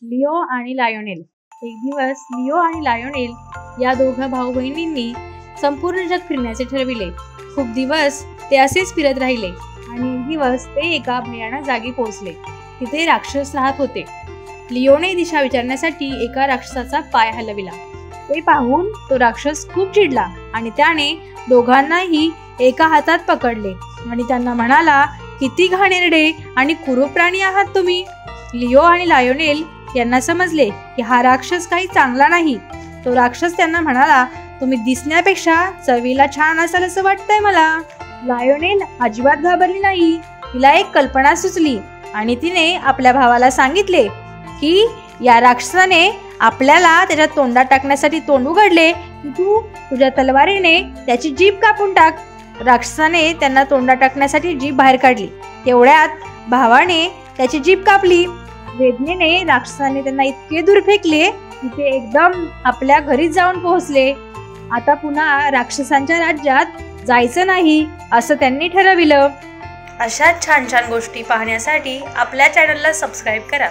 Leo आणि Lionel. एक दिवस लिओ आणि लायोनेल या दोघा भाऊ बहिणींनी संपूर्ण जग फिरण्याचे ठरविले। खूप दिवस ते असेच फिरत राहिले आणि एक दिवस ते एका भयानक जागी पोहोचले। तिथे राक्षस राहत होते। लिओने दिशा विचारण्यासाठी एका राक्षसाचा पाय हलविला। ते पाहून तो राक्षस खूप चिडला आणि त्याने दोघांनाही एका हातात पकडले आणि त्यांना म्हणाला, किती घाणेरडे आणि कुरूप प्राणी आहात तुम्ही। लिओ आणि लायोनेल यांना समजले की हा राक्षस काही चांगला नाही। तो राक्षस त्यांना म्हणाला, तुम्ही दिसण्यापेक्षा चवीला छान असाल असं वाटतंय मला। लायोनेल अजिबात घाबरली नाही। तिला एक कल्पना सुचली आणि तिने आपल्या भावाला सांगितले की या राक्षसाने आपल्याला त्याच्या तोंडात टाकण्यासाठी तोंड उघडले की तू तुझ्या तलवारीने त्याची जीभ कापून टाक। राक्षसाने त्यांना तोंडात टाकण्यासाठी जीभ बाहेर काढली। तेवढ्यात भावाने त्याची जीभ कापली। वेदनेने राक्षसाने त्यांना इतके दूर फेकले की ते एकदम आपल्या घरी जाऊन पोहोचले। आता पुन्हा राक्षसांच्या राज्यात जायचं नाही असं त्यांनी ठरविलं। अशा छान छान गोष्टी पाहण्यासाठी आपल्या चॅनलला सबस्क्राईब करा।